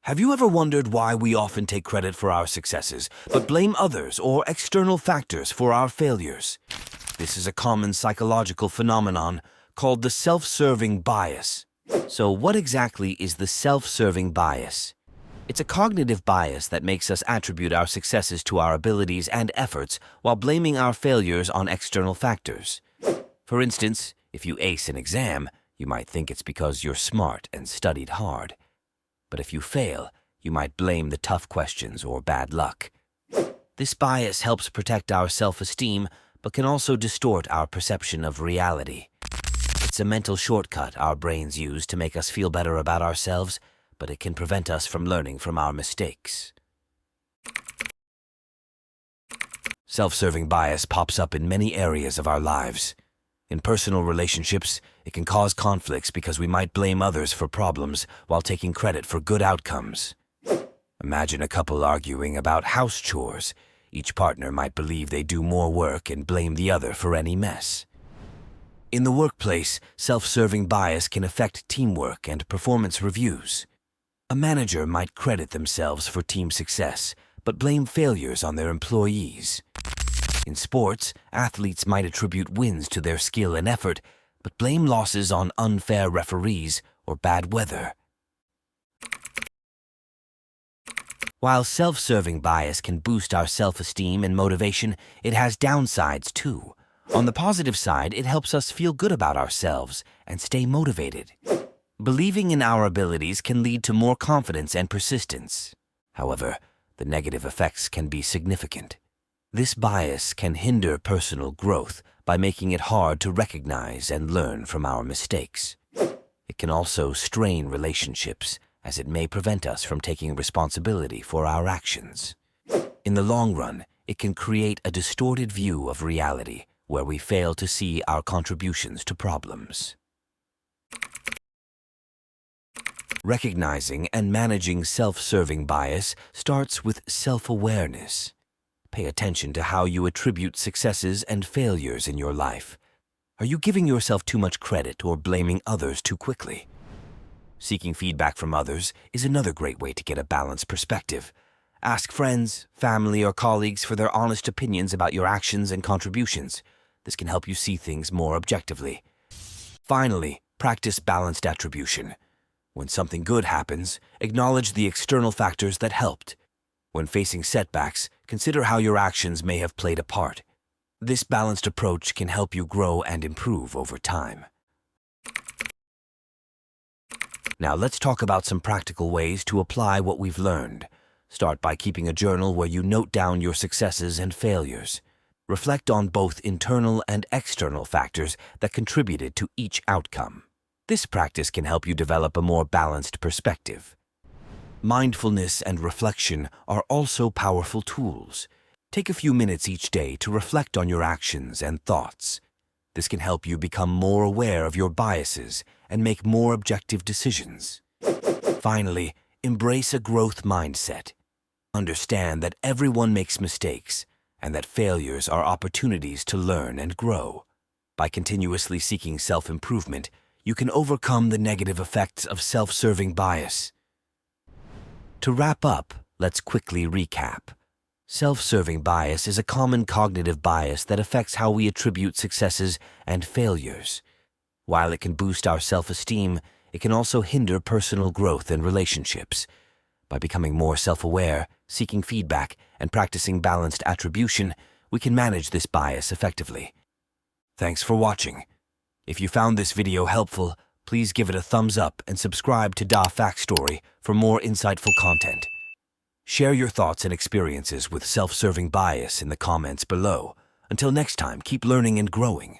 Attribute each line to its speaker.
Speaker 1: Have you ever wondered why we often take credit for our successes, but blame others or external factors for our failures? This is a common psychological phenomenon called the self-serving bias. So what exactly is the self-serving bias? It's a cognitive bias that makes us attribute our successes to our abilities and efforts while blaming our failures on external factors. For instance, if you ace an exam, you might think it's because you're smart and studied hard. But if you fail, you might blame the tough questions or bad luck. This bias helps protect our self-esteem, but can also distort our perception of reality. It's a mental shortcut our brains use to make us feel better about ourselves, but it can prevent us from learning from our mistakes. Self-serving bias pops up in many areas of our lives. In personal relationships, it can cause conflicts because we might blame others for problems while taking credit for good outcomes. Imagine a couple arguing about house chores. Each partner might believe they do more work and blame the other for any mess. In the workplace, self-serving bias can affect teamwork and performance reviews. A manager might credit themselves for team success, but blame failures on their employees. In sports, athletes might attribute wins to their skill and effort, but blame losses on unfair referees or bad weather. While self-serving bias can boost our self-esteem and motivation, it has downsides too. On the positive side, it helps us feel good about ourselves and stay motivated. Believing in our abilities can lead to more confidence and persistence. However, the negative effects can be significant. This bias can hinder personal growth by making it hard to recognize and learn from our mistakes. It can also strain relationships, as it may prevent us from taking responsibility for our actions. In the long run, it can create a distorted view of reality, where we fail to see our contributions to problems. Recognizing and managing self-serving bias starts with self-awareness. Pay attention to how you attribute successes and failures in your life. Are you giving yourself too much credit or blaming others too quickly? Seeking feedback from others is another great way to get a balanced perspective. Ask friends, family, or colleagues for their honest opinions about your actions and contributions. This can help you see things more objectively. Finally, practice balanced attribution. When something good happens, acknowledge the external factors that helped. When facing setbacks, consider how your actions may have played a part. This balanced approach can help you grow and improve over time. Now let's talk about some practical ways to apply what we've learned. Start by keeping a journal where you note down your successes and failures. Reflect on both internal and external factors that contributed to each outcome. This practice can help you develop a more balanced perspective. Mindfulness and reflection are also powerful tools. Take a few minutes each day to reflect on your actions and thoughts. This can help you become more aware of your biases and make more objective decisions. Finally, embrace a growth mindset. Understand that everyone makes mistakes and that failures are opportunities to learn and grow. By continuously seeking self-improvement, you can overcome the negative effects of self-serving bias. To wrap up, let's quickly recap. Self-serving bias is a common cognitive bias that affects how we attribute successes and failures. While it can boost our self-esteem, it can also hinder personal growth and relationships. By becoming more self-aware, seeking feedback, and practicing balanced attribution, we can manage this bias effectively. Thanks for watching. If you found this video helpful, please give it a thumbs up and subscribe to FactStory for more insightful content. Share your thoughts and experiences with self-serving bias in the comments below. Until next time, keep learning and growing.